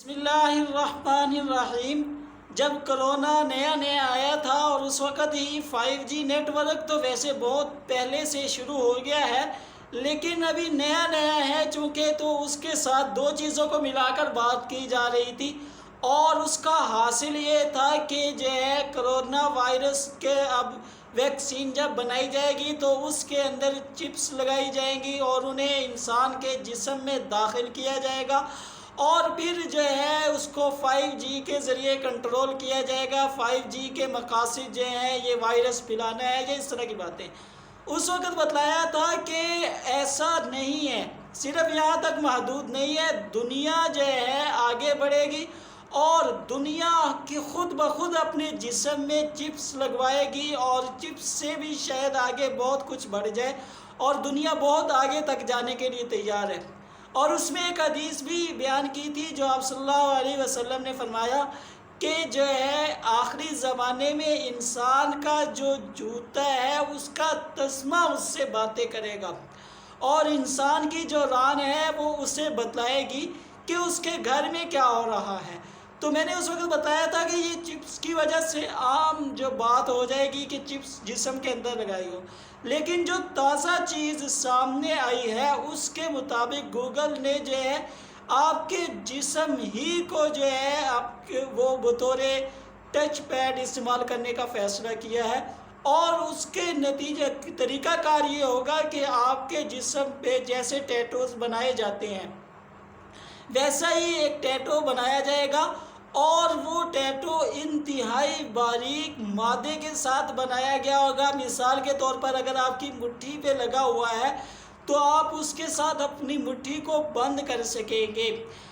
بسم اللہ الرحمن الرحیم۔ جب کرونا نیا آیا تھا اور اس وقت ہی 5G نیٹ ورک تو ویسے بہت پہلے سے شروع ہو گیا ہے، لیکن ابھی نیا ہے چونکہ تو اس کے ساتھ دو چیزوں کو ملا کر بات کی جا رہی تھی، اور اس کا حاصل یہ تھا کہ جو ہے کرونا وائرس کے اب ویکسین جب بنائی جائے گی تو اس کے اندر چپس لگائی جائیں گی اور انہیں انسان کے جسم میں داخل کیا جائے گا، اور پھر جو ہے اس کو 5G کے ذریعے کنٹرول کیا جائے گا۔ 5G کے مقاصد جو ہیں یہ وائرس پھیلانا ہے، یہ اس طرح کی باتیں اس وقت بتلایا تھا کہ ایسا نہیں ہے، صرف یہاں تک محدود نہیں ہے، دنیا جو ہے آگے بڑھے گی اور دنیا کی خود بخود اپنے جسم میں چپس لگوائے گی، اور چپس سے بھی شاید آگے بہت کچھ بڑھ جائے اور دنیا بہت آگے تک جانے کے لیے تیار ہے۔ اور اس میں ایک حدیث بھی بیان کی تھی جو آپ صلی اللہ علیہ وسلم نے فرمایا کہ جو ہے آخری زمانے میں انسان کا جو جوتا ہے اس کا تسمہ اس سے باتیں کرے گا، اور انسان کی جو ران ہے وہ اسے بتلائے گی کہ اس کے گھر میں کیا ہو رہا ہے۔ تو میں نے اس وقت بتایا تھا کہ یہ چپس کی وجہ سے عام جو بات ہو جائے گی کہ چپس جسم کے اندر لگائی ہو، لیکن جو تازہ چیز سامنے آئی ہے اس کے مطابق گوگل نے جو ہے آپ کے جسم ہی کو جو ہے آپ کے وہ بطور ٹچ پیڈ استعمال کرنے کا فیصلہ کیا ہے، اور اس کے نتیجے طریقہ کار یہ ہوگا کہ آپ کے جسم پہ جیسے ٹیٹوز بنائے جاتے ہیں ویسا ہی ایک ٹیٹو بنایا جائے گا، اور وہ ٹیٹو انتہائی باریک مادے کے ساتھ بنایا گیا ہوگا۔ مثال کے طور پر اگر آپ کی مٹھی پہ لگا ہوا ہے تو آپ اس کے ساتھ اپنی مٹھی کو بند کر سکیں گے،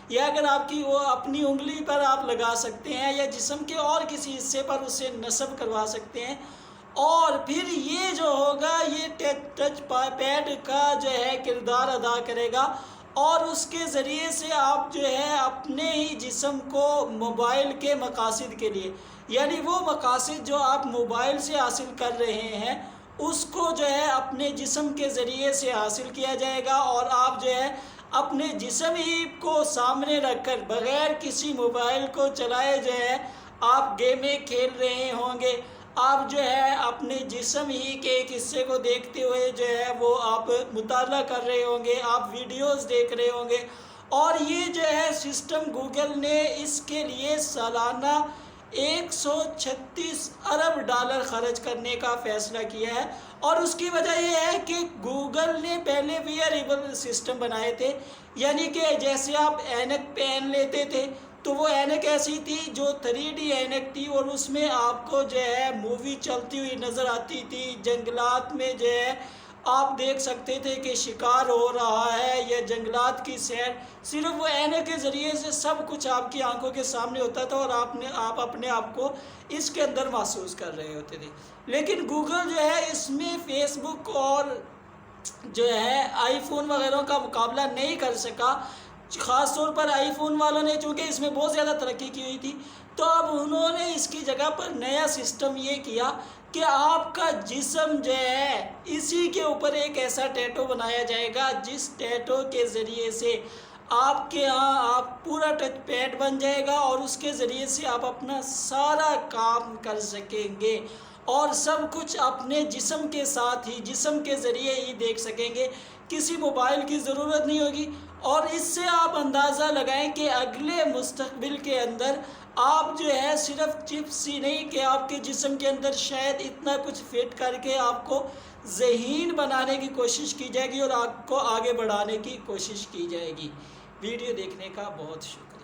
یا اگر آپ کی وہ اپنی انگلی پر آپ لگا سکتے ہیں یا جسم کے اور کسی حصے پر اسے نصب کروا سکتے ہیں، اور پھر یہ جو ہوگا یہ ٹچ پیڈ کا جو ہے کردار ادا کرے گا، اور اس کے ذریعے سے آپ جو ہے اپنے ہی جسم کو موبائل کے مقاصد کے لیے، یعنی وہ مقاصد جو آپ موبائل سے حاصل کر رہے ہیں اس کو جو ہے اپنے جسم کے ذریعے سے حاصل کیا جائے گا، اور آپ جو ہے اپنے جسم ہی کو سامنے رکھ کر بغیر کسی موبائل کو چلائے جو ہے آپ گیمیں کھیل رہے ہوں گے، آپ جو ہے اپنے جسم ہی کے ایک حصے کو دیکھتے ہوئے جو ہے وہ آپ مطالعہ کر رہے ہوں گے، آپ ویڈیوز دیکھ رہے ہوں گے، اور یہ جو ہے سسٹم گوگل نے اس کے لیے سالانہ 136 ارب ڈالر خرچ کرنے کا فیصلہ کیا ہے۔ اور اس کی وجہ یہ ہے کہ گوگل نے پہلے ویئریبل سسٹم بنائے تھے، یعنی کہ جیسے آپ اینک پہن لیتے تھے تو وہ اینک ایسی تھی جو 3D اینک تھی، اور اس میں آپ کو جو ہے مووی چلتی ہوئی نظر آتی تھی، جنگلات میں جو ہے آپ دیکھ سکتے تھے کہ شکار ہو رہا ہے یا جنگلات کی سیر، صرف وہ اینک کے ذریعے سے سب کچھ آپ کی آنکھوں کے سامنے ہوتا تھا، اور آپ اپنے آپ کو اس کے اندر محسوس کر رہے ہوتے تھے۔ لیکن گوگل جو ہے اس میں فیس بک اور جو ہے آئی فون وغیرہ کا مقابلہ نہیں کر سکا، خاص طور پر آئی فون والوں نے چونکہ اس میں بہت زیادہ ترقی کی ہوئی تھی، تو اب انہوں نے اس کی جگہ پر نیا سسٹم یہ کیا کہ آپ کا جسم جو ہے اسی کے اوپر ایک ایسا ٹیٹو بنایا جائے گا جس ٹیٹو کے ذریعے سے آپ کے ہاں آپ پورا ٹچ پیڈ بن جائے گا، اور اس کے ذریعے سے آپ اپنا سارا کام کر سکیں گے، اور سب کچھ اپنے جسم کے ساتھ ہی جسم کے ذریعے ہی دیکھ سکیں گے، کسی موبائل کی ضرورت نہیں ہوگی۔ اور اس سے آپ اندازہ لگائیں کہ اگلے مستقبل کے اندر آپ جو ہے صرف چپس ہی نہیں کہ آپ کے جسم کے اندر شاید اتنا کچھ فٹ کر کے آپ کو ذہین بنانے کی کوشش کی جائے گی اور آپ کو آگے بڑھانے کی کوشش کی جائے گی۔ ویڈیو دیکھنے کا بہت شکریہ۔